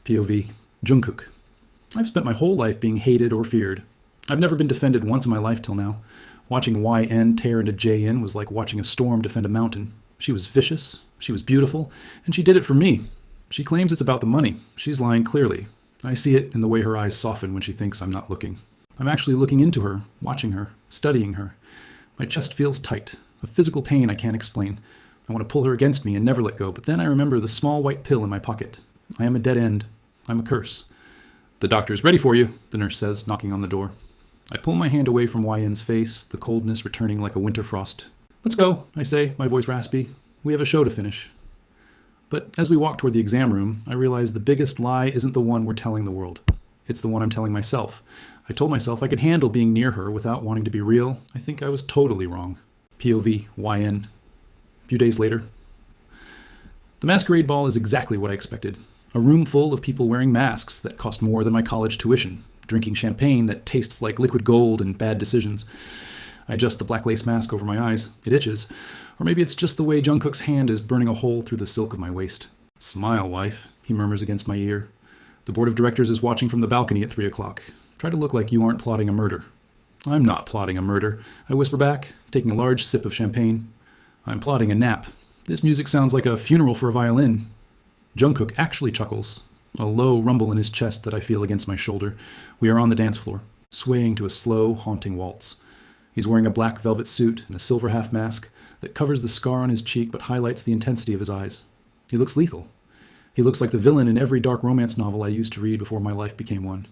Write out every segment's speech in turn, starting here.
POV, Jungkook. I've spent my whole life being hated or feared. I've never been defended once in my life till now. Watching YN tear into JN was like watching a storm defend a mountain. She was vicious, she was beautiful, and she did it for me. She claims it's about the money. She's lying clearly. I see it in the way her eyes soften when she thinks I'm not looking. I'm actually looking into her, watching her, studying her. My chest feels tight, a physical pain I can't explain. I want to pull her against me and never let go, but then I remember the small white pill in my pocket. I am a dead end. I'm a curse. The doctor's ready for you, the nurse says, knocking on the door. I pull my hand away from YN's face, the coldness returning like a winter frost. Let's go, I say, my voice raspy. We have a show to finish. But as we walk toward the exam room, I realize the biggest lie isn't the one we're telling the world. It's the one I'm telling myself. I told myself I could handle being near her without wanting to be real. I think I was totally wrong. POV, YN. A few days later. The masquerade ball is exactly what I expected. A room full of people wearing masks that cost more than my college tuition, drinking champagne that tastes like liquid gold and bad decisions. I adjust the black lace mask over my eyes. It itches. Or maybe it's just the way Jungkook's hand is burning a hole through the silk of my waist. Smile, wife, he murmurs against my ear. The board of directors is watching from the balcony at 3 o'clock. Try to look like you aren't plotting a murder. I'm not plotting a murder, I whisper back, taking a large sip of champagne. I'm plotting a nap. This music sounds like a funeral for a violin. Jungkook actually chuckles, a low rumble in his chest that I feel against my shoulder. We are on the dance floor, swaying to a slow, haunting waltz. He's wearing a black velvet suit and a silver half mask that covers the scar on his cheek but highlights the intensity of his eyes. He looks lethal. He looks like the villain in every dark romance novel I used to read before my life became one.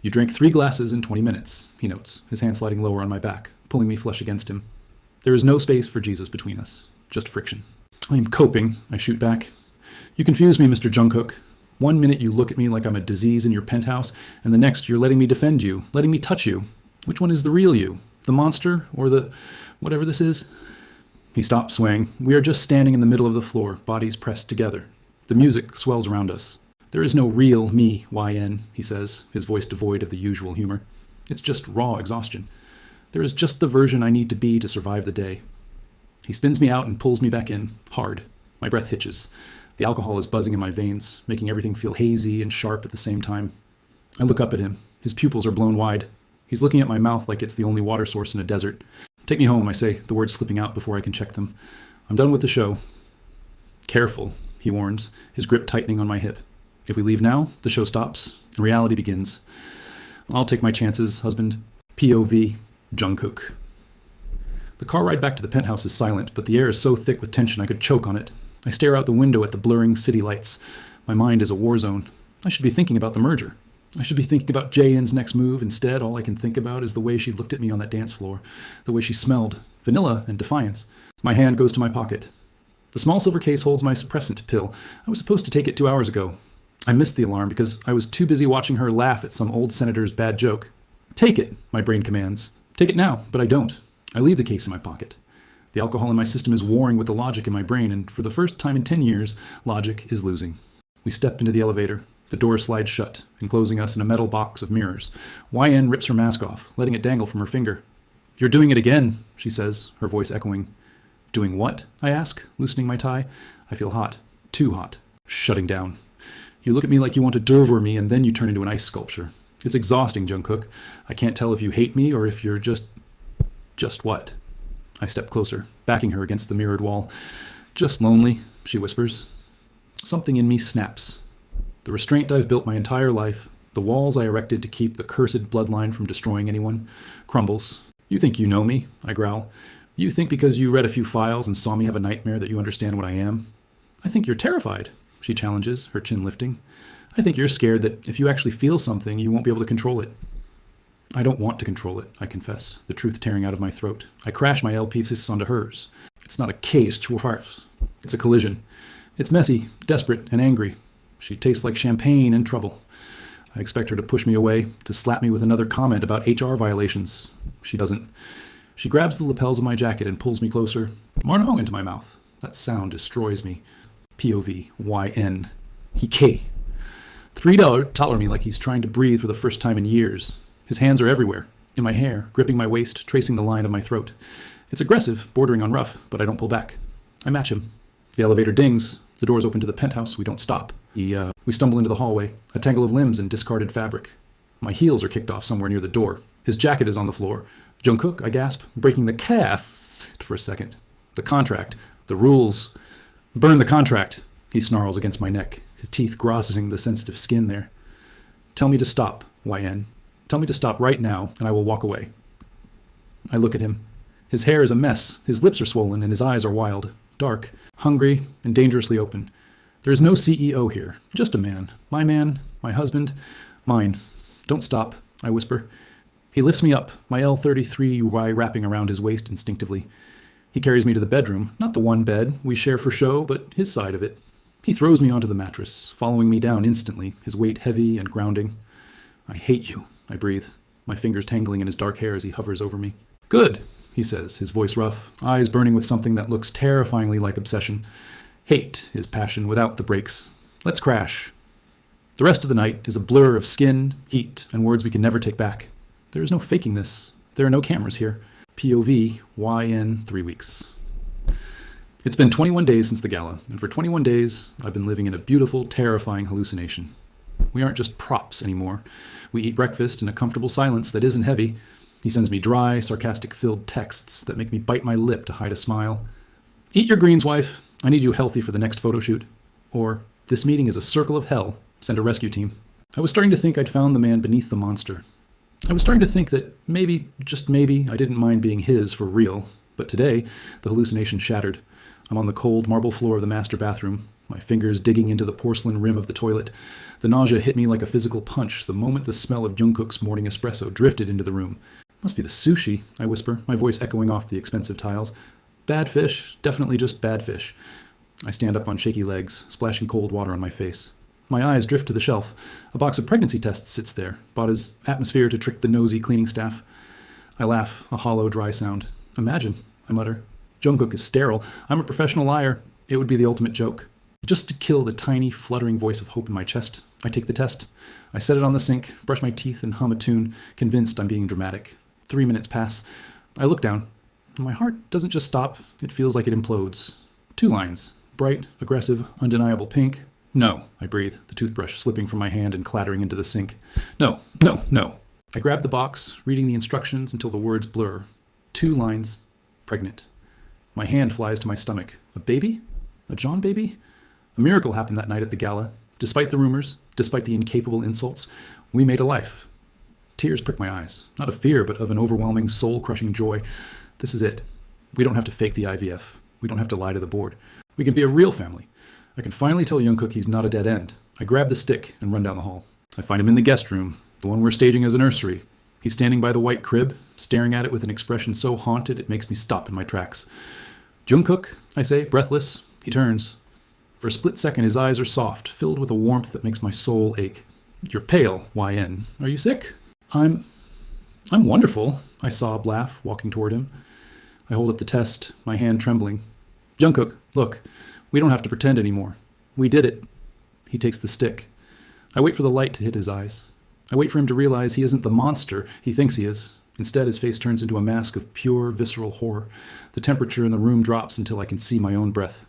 You drank 3 glasses in 20 minutes, he notes, his hand sliding lower on my back, pulling me flush against him. There is no space for Jesus between us, just friction. I am coping, I shoot back. You confuse me, Mr. Jungkook. 1 minute you look at me like I'm a disease in your penthouse, and the next you're letting me defend you, letting me touch you. Which one is the real you? The monster, or the whatever this is? He stops swaying. We are just standing in the middle of the floor, bodies pressed together. The music swells around us. There is no real me, YN, he says, his voice devoid of the usual humor. It's just raw exhaustion. There is just the version I need to be to survive the day. He spins me out and pulls me back in, hard. My breath hitches. The alcohol is buzzing in my veins, making everything feel hazy and sharp at the same time. I look up at him. His pupils are blown wide. He's looking at my mouth like it's the only water source in a desert. Take me home, I say, the words slipping out before I can check them. I'm done with the show. Careful, he warns, his grip tightening on my hip. If we leave now, the show stops, and reality begins. I'll take my chances, husband. POV, Jungkook. The car ride back to the penthouse is silent, but the air is so thick with tension I could choke on it. I stare out the window at the blurring city lights. My mind is a war zone. I should be thinking about the merger. I should be thinking about Jae-in's next move. Instead, all I can think about is the way she looked at me on that dance floor, the way she smelled, vanilla and defiance. My hand goes to my pocket. The small silver case holds my suppressant pill. I was supposed to take it 2 hours ago. I missed the alarm because I was too busy watching her laugh at some old senator's bad joke. Take it, my brain commands. Take it now, but I don't. I leave the case in my pocket. The alcohol in my system is warring with the logic in my brain, and for the first time in 10 years, logic is losing. We step into the elevator. The door slides shut, enclosing us in a metal box of mirrors. YN rips her mask off, letting it dangle from her finger. You're doing it again, she says, her voice echoing. Doing what? I ask, loosening my tie. I feel hot. Too hot. Shutting down. You look at me like you want to devour me, and then you turn into an ice sculpture. It's exhausting, Jungkook. I can't tell if you hate me or if you're just what? I step closer, backing her against the mirrored wall. Just lonely, she whispers. Something in me snaps. The restraint I've built my entire life, the walls I erected to keep the cursed bloodline from destroying anyone, crumbles. You think you know me, I growl. You think because you read a few files and saw me have a nightmare that you understand what I am? I think you're terrified, she challenges, her chin lifting. I think you're scared that if you actually feel something, you won't be able to control it. I don't want to control it, I confess, the truth tearing out of my throat. I crash my LP6 onto hers. It's not a case, it's a collision. It's messy, desperate, and angry. She tastes like champagne and trouble. I expect her to push me away, to slap me with another comment about HR violations. She doesn't. She grabs the lapels of my jacket and pulls me closer. Marno into my mouth. That sound destroys me. POV, YN. He 3 tolerate me like he's trying to breathe for the first time in years. His hands are everywhere, in my hair, gripping my waist, tracing the line of my throat. It's aggressive, bordering on rough, but I don't pull back. I match him. The elevator dings. The doors open to the penthouse. We don't stop. We stumble into the hallway, a tangle of limbs and discarded fabric. My heels are kicked off somewhere near the door. His jacket is on the floor. Jungkook, I gasp, breaking the calf for a second. The contract, the rules. Burn the contract, he snarls against my neck, his teeth grossing the sensitive skin there. Tell me to stop, YN. Tell me to stop right now, and I will walk away. I look at him. His hair is a mess, his lips are swollen, and his eyes are wild, dark, hungry, and dangerously open. There is no CEO here, just a man. My husband, mine. Don't stop, I whisper. He lifts me up, my L33Y wrapping around his waist instinctively. He carries me to the bedroom, not the one bed we share for show, but his side of it. He throws me onto the mattress, following me down instantly, his weight heavy and grounding. I hate you, I breathe, my fingers tangling in his dark hair as he hovers over me. Good, he says, his voice rough, eyes burning with something that looks terrifyingly like obsession. Hate is passion without the brakes. Let's crash. The rest of the night is a blur of skin, heat, and words we can never take back. There is no faking this. There are no cameras here. POV, YN 3 weeks. It's been 21 days since the gala, and for 21 days, I've been living in a beautiful, terrifying hallucination. We aren't just props anymore. We eat breakfast in a comfortable silence that isn't heavy. He sends me dry, sarcastic-filled texts that make me bite my lip to hide a smile. Eat your greens, wife. I need you healthy for the next photo shoot. Or, this meeting is a circle of hell. Send a rescue team. I was starting to think I'd found the man beneath the monster. I was starting to think that maybe, just maybe, I didn't mind being his for real. But today, the hallucination shattered. I'm on the cold marble floor of the master bathroom, my fingers digging into the porcelain rim of the toilet. The nausea hit me like a physical punch the moment the smell of Jungkook's morning espresso drifted into the room. Must be the sushi, I whisper, my voice echoing off the expensive tiles. Bad fish, definitely just bad fish. I stand up on shaky legs, splashing cold water on my face. My eyes drift to the shelf. A box of pregnancy tests sits there, bought as atmosphere to trick the nosy cleaning staff. I laugh, a hollow, dry sound. Imagine, I mutter. Jungkook is sterile. I'm a professional liar. It would be the ultimate joke. Just to kill the tiny, fluttering voice of hope in my chest, I take the test. I set it on the sink, brush my teeth, and hum a tune, convinced I'm being dramatic. 3 minutes pass. I look down. My heart doesn't just stop. It feels like it implodes. 2 lines. Bright, aggressive, undeniable pink. No, I breathe, the toothbrush slipping from my hand and clattering into the sink. No, no, no. I grab the box, reading the instructions until the words blur. 2 lines. Pregnant. My hand flies to my stomach. A baby? A John baby? A miracle happened that night at the gala. Despite the rumors, despite the incapable insults, we made a life. Tears prick my eyes, not of fear, but of an overwhelming, soul-crushing joy. This is it. We don't have to fake the IVF. We don't have to lie to the board. We can be a real family. I can finally tell Jungkook he's not a dead end. I grab the stick and run down the hall. I find him in the guest room, the one we're staging as a nursery. He's standing by the white crib, staring at it with an expression so haunted it makes me stop in my tracks. Jungkook, I say, breathless. He turns. For a split second, his eyes are soft, filled with a warmth that makes my soul ache. You're pale, YN. Are you sick? I'm wonderful, I sob, laugh, walking toward him. I hold up the test, my hand trembling. Jungkook, look, we don't have to pretend anymore. We did it. He takes the stick. I wait for the light to hit his eyes. I wait for him to realize he isn't the monster he thinks he is. Instead, his face turns into a mask of pure, visceral horror. The temperature in the room drops until I can see my own breath.